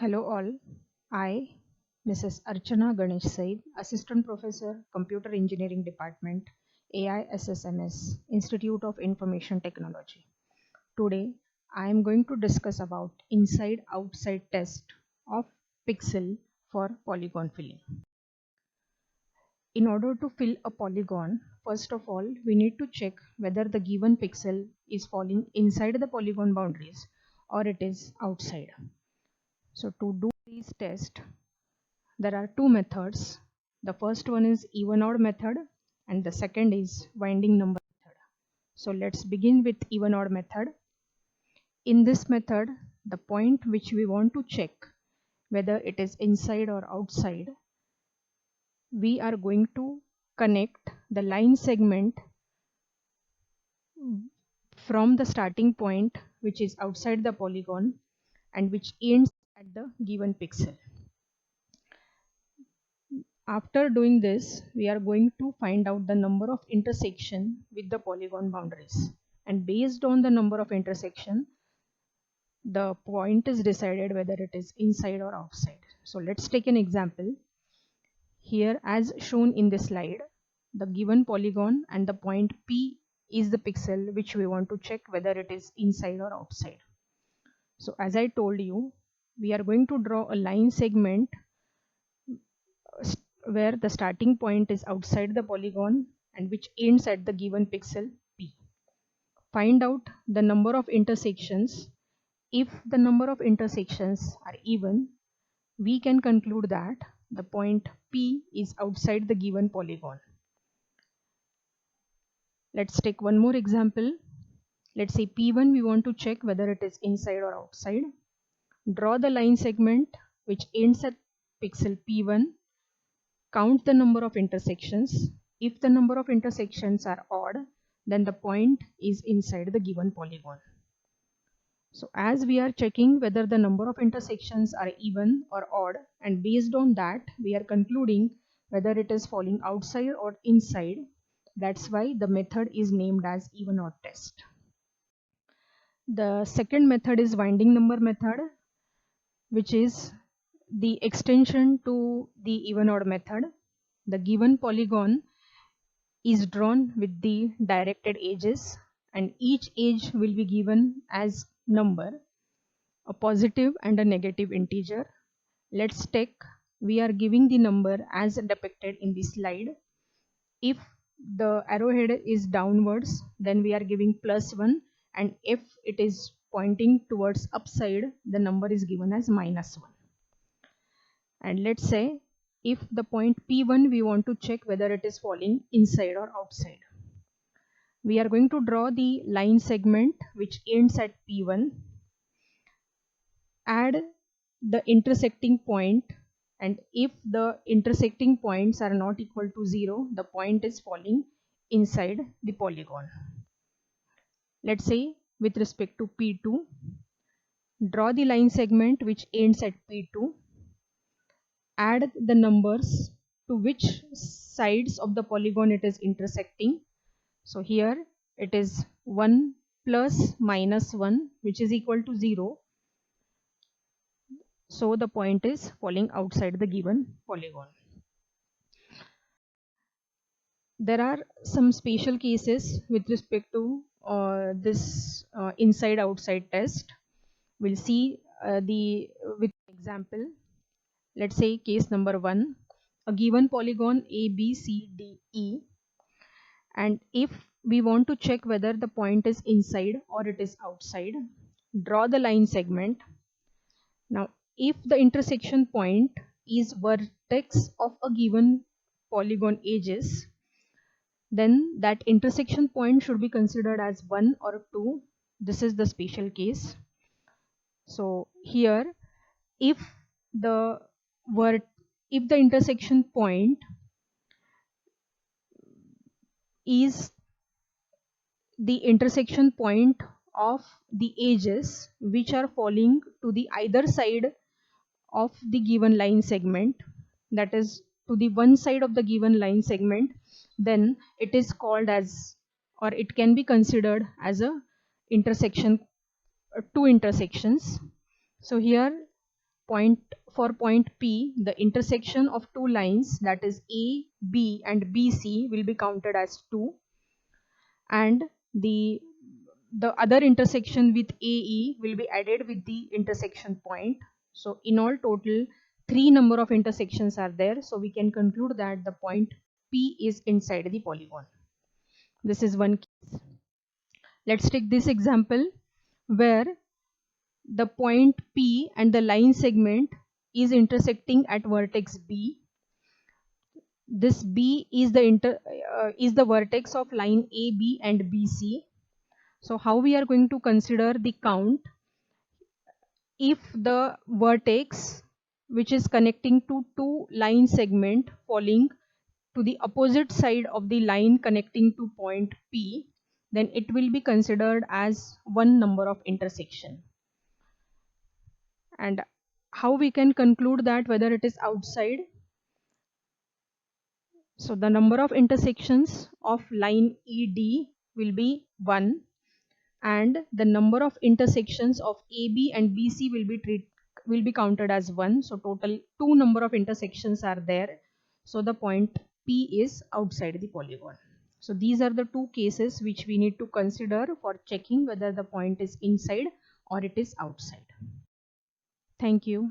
Hello all. I, Mrs. Archana Ganesh Said, Assistant Professor, Computer Engineering Department, AISSMS, Institute of Information Technology. Today, I am going to discuss about inside-outside test of pixel for polygon filling. In order to fill a polygon, first of all, we need to check whether the given pixel is falling inside the polygon boundaries or it is outside. So to do these tests, there are two methods. The first one is even odd method and the second is winding number method. So let's begin with even odd method. In this method, the point which we want to check whether it is inside or outside, we are going to connect the line segment from the starting point which is outside the polygon and which ends at the given pixel. After doing this, we are going to find out the number of intersection with the polygon boundaries. And based on the number of intersection, the point is decided whether it is inside or outside. So let's take an example. Here, as shown in this slide, the given polygon and the point P is the pixel which we want to check whether it is inside or outside. So as I told you, we are going to draw a line segment where the starting point is outside the polygon and which ends at the given pixel P. Find out the number of intersections. If the number of intersections are even, we can conclude that the point P is outside the given polygon. Let's take one more example. Let's say P1, we want to check whether it is inside or outside. Draw the line segment which ends at pixel P1. Count the number of intersections. If the number of intersections are odd, then the point is inside the given polygon. So as we are checking whether the number of intersections are even or odd, and based on that we are concluding whether it is falling outside or inside. That's why the method is named as even odd test. The second method is winding number method, which is the extension to the even odd method. The given polygon is drawn with the directed edges and each edge will be given as number, a positive and a negative integer. Let's take, we are giving the number as depicted in the slide. If the arrowhead is downwards, then we are giving +1, and if it is pointing towards upside, the number is given as -1. And let's say if the point P1 we want to check whether it is falling inside or outside. We are going to draw the line segment which ends at P1, add the intersecting point, and if the intersecting points are not equal to 0, the point is falling inside the polygon. Let's say with respect to P2, draw the line segment which ends at P2, add the numbers to which sides of the polygon it is intersecting. So here it is 1 plus -1 which is equal to 0. So the point is falling outside the given polygon. There are some special cases with respect to this inside outside test. We'll see with example. Let's say case number 1, a given polygon A, B, C, D, E, and if we want to check whether the point is inside or it is outside, draw the line segment. Now if the intersection point is vertex of a given polygon edges, then that intersection point should be considered as 1 or 2. This is the special case. So here if the intersection point is the intersection point of the edges which are falling to the either side of the given line segment, that is to the one side of the given line segment, then it is called as, or it can be considered as a intersection, two intersections. So here point P, the intersection of two lines, that is A, B and BC, will be counted as 2, and the other intersection with AE will be added with the intersection point. So in all total 3 number of intersections are there, so we can conclude that the point P is inside the polygon. This is one case. Let's take this example where the point P and the line segment is intersecting at vertex B. This B is the vertex of line AB and BC. So how we are going to consider the count? If the vertex which is connecting to two line segment falling to the opposite side of the line connecting to point P, then it will be considered as one number of intersection. And how we can conclude that whether it is outside? So the number of intersections of line ED will be 1, and the number of intersections of AB and BC will be counted as 1. So total 2 number of intersections are there. So the point P is outside the polygon. So these are the two cases which we need to consider for checking whether the point is inside or it is outside. Thank you.